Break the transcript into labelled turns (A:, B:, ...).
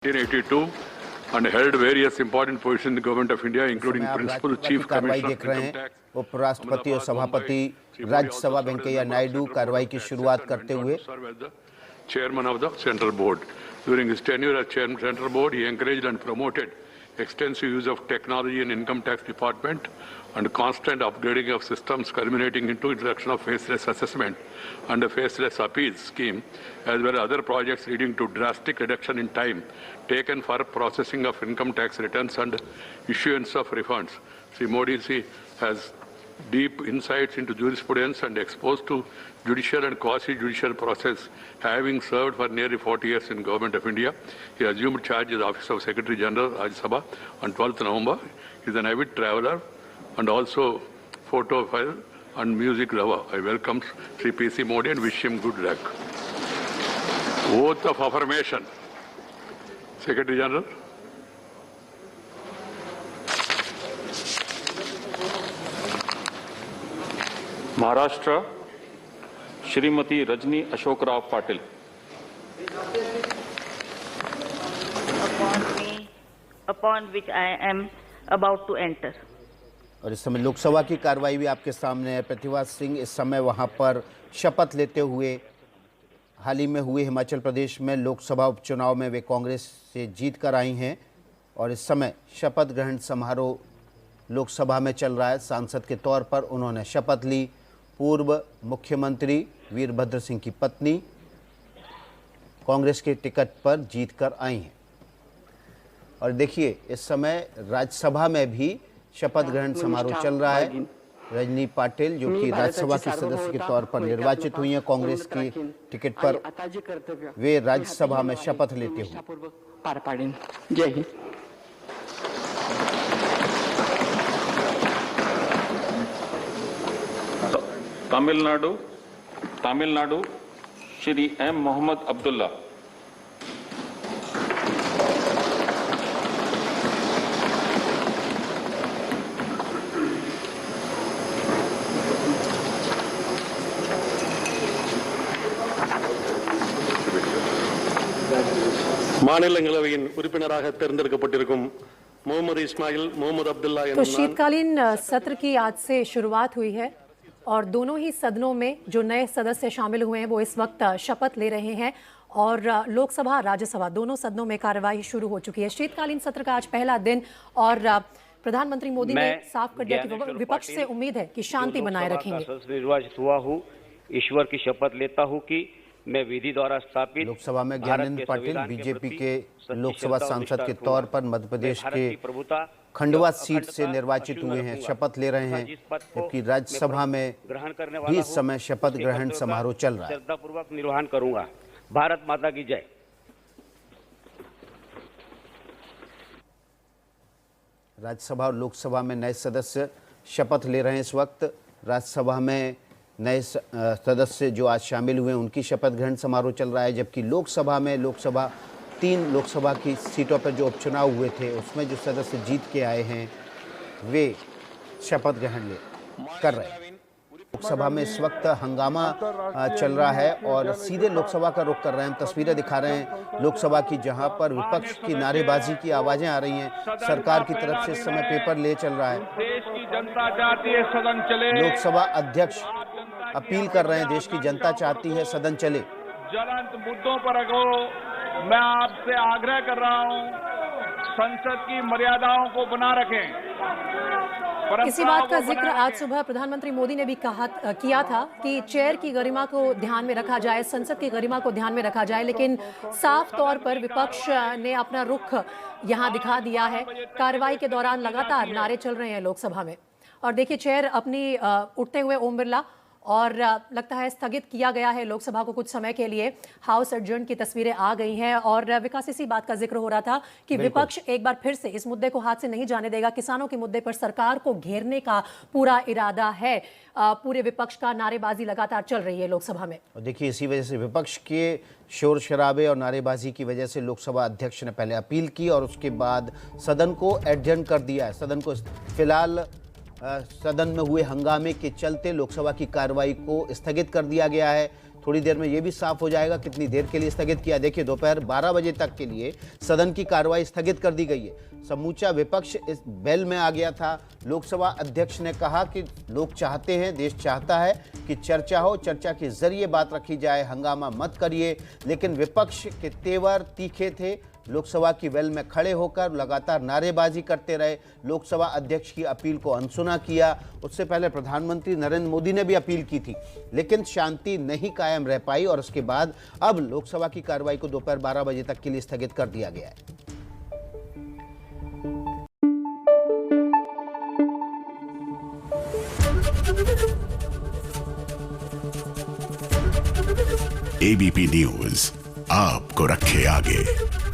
A: 1982 and held various important positions in the government of India, including principal chief commissioner of income tax.
B: उपराष्ट्रपति और सभापति राज्यसभा वेंकैया नायडू कार्रवाई की शुरुआत करते हुए
A: chairman of the central board. During his tenure as chairman of the central board, he encouraged and promoted extensive use of technology in income tax department and constant upgrading of systems, culminating into introduction of faceless assessment and a faceless appeals scheme, as well as other projects leading to drastic reduction in time taken for processing of income tax returns and issuance of refunds. Sri Modi has deep insights into jurisprudence and exposed to judicial and quasi-judicial process. Having served for nearly 40 years in Government of India, he assumed charge as Office of Secretary General, Rajya Sabha, on 12th November. He is an avid traveler and also photophile and music lover. I welcome Sri P.C. Modi and wish him good luck. Oath of affirmation. Secretary General.
C: Maharashtra Shrimati Rajni Ashokrao Patil.
D: Upon which I am about to enter.
B: और इस समय लोकसभा की कार्रवाई भी आपके सामने है। प्रतिभा सिंह इस समय वहां पर शपथ लेते हुए, हाल ही में हुए हिमाचल प्रदेश में लोकसभा उपचुनाव में वे कांग्रेस से जीत कर आई हैं और इस समय शपथ ग्रहण समारोह लोकसभा में चल रहा है। सांसद के तौर पर उन्होंने शपथ ली। पूर्व मुख्यमंत्री वीरभद्र सिंह की पत्नी कांग्रेस के टिकट पर जीतकर आई हैं और देखिए इस समय राज्यसभा में भी शपथ ग्रहण समारोह चल रहा है। रजनी पाटिल जो कि राज्यसभा की सदस्य के तौर पर निर्वाचित हुई हैं कांग्रेस की टिकट पर, वे राज्यसभा में शपथ लेते हुए।
E: जय हिंद।
C: तमिलनाडु श्री एम मोहम्मद अब्दुल्ला।
F: மாநிலங்களவையின் உறுப்பினராக தேர்ந்தெடுக்கப்பட்டிருக்கும் मोहम्मद इस्माइल मोहम्मद अब्दुल्ला।
G: तो शीतकालीन सत्र की आज से शुरुआत हुई है और दोनों ही सदनों में जो नए सदस्य शामिल हुए हैं वो इस वक्त शपथ ले रहे हैं और लोकसभा राज्यसभा दोनों सदनों में कार्यवाही शुरू हो चुकी है। शीतकालीन सत्र का आज पहला दिन और प्रधानमंत्री मोदी ने साफ कर दिया कि विपक्ष से उम्मीद है कि शांति बनाए रखेंगे।
H: निर्वाचित हुआ हूँ, ईश्वर की शपथ लेता हूँ कि मैं विधि द्वारा स्थापित
B: लोकसभा में ज्ञानेंद्र पाटिल बीजेपी के लोकसभा सांसद के तौर पर मध्य प्रदेश के खंडवा सीट से निर्वाचित हुए हैं, शपथ ले रहे हैं, जबकि राज्यसभा में भी इस समय शपथ ग्रहण समारोह चल रहा है।
H: श्रद्धापूर्वक निर्वहन करूंगा। भारत माता की जय।
B: राज्यसभा और लोकसभा में नए सदस्य शपथ ले रहे हैं इस वक्त। राज्यसभा में नए सदस्य जो आज शामिल हुए उनकी शपथ ग्रहण समारोह चल रहा है, जबकि लोकसभा 3 लोकसभा की सीटों पर जो उपचुनाव हुए थे उसमें जो सदस्य जीत के आए हैं वे शपथ ग्रहण कर रहे हैं। लोकसभा में इस वक्त हंगामा चल रहा है और सीधे लोकसभा का रुख कर रहे हैं। हम तस्वीरें दिखा रहे हैं लोकसभा की, जहां पर विपक्ष की नारेबाजी की आवाजें आ रही हैं। सरकार की तरफ से इस समय पेपर ले चल रहा है।
I: देश की जनता चाहती है सदन चले।
B: लोकसभा अध्यक्ष अपील कर रहे हैं, देश की जनता चाहती है सदन चले।
I: ज्वलंत मुद्दों पर अगो मैं आपसे आग्रह कर रहा हूं, संसद की मर्यादाओं को बना रखें।
G: इसी बात का जिक्र आज सुबह प्रधानमंत्री मोदी ने भी किया था कि चेयर की गरिमा को ध्यान में रखा जाए, संसद की गरिमा को ध्यान में रखा जाए, लेकिन साफ तौर पर विपक्ष ने अपना रुख यहां दिखा दिया है। कार्रवाई के दौरान लगातार नारे चल रहे हैं लोकसभा में और देखिए चेयर अपनी उठते हुए ओम बिरला और लगता है स्थगित किया गया है लोकसभा को कुछ समय के लिए। हाउस एडजर्न की तस्वीरें आ गई हैं और विकास इसी बात का जिक्र हो रहा था कि विपक्ष एक बार फिर से इस मुद्दे को हाथ से नहीं जाने देगा। किसानों के मुद्दे पर सरकार को घेरने का पूरा इरादा है। पूरे विपक्ष का नारेबाजी लगातार चल रही है लोकसभा में। और
B: देखिए इसी वजह से विपक्ष के शोर शराबे और नारेबाजी की वजह से लोकसभा अध्यक्ष ने पहले अपील की और उसके बाद सदन को एडजर्न कर दिया है। सदन को फिलहाल सदन में हुए हंगामे के चलते लोकसभा की कार्रवाई को स्थगित कर दिया गया है। थोड़ी देर में ये भी साफ हो जाएगा कितनी देर के लिए स्थगित किया। देखिए, दोपहर 12 बजे तक के लिए सदन की कार्रवाई स्थगित कर दी गई है। समूचा विपक्ष इस बेल में आ गया था। लोकसभा अध्यक्ष ने कहा कि लोग चाहते हैं, देश चाहता है कि चर्चा हो, चर्चा के जरिए बात रखी जाए, हंगामा मत करिए। लेकिन विपक्ष के तेवर तीखे थे। लोकसभा की वेल में खड़े होकर लगातार नारेबाजी करते रहे। लोकसभा अध्यक्ष की अपील को अनसुना किया। उससे पहले प्रधानमंत्री नरेंद्र मोदी ने भी अपील की थी, लेकिन शांति नहीं कायम रह पाई और उसके बाद अब लोकसभा की कार्रवाई को दोपहर 12 बजे तक के लिए स्थगित कर दिया गया है।
E: एबीपी न्यूज आपको रखे आगे।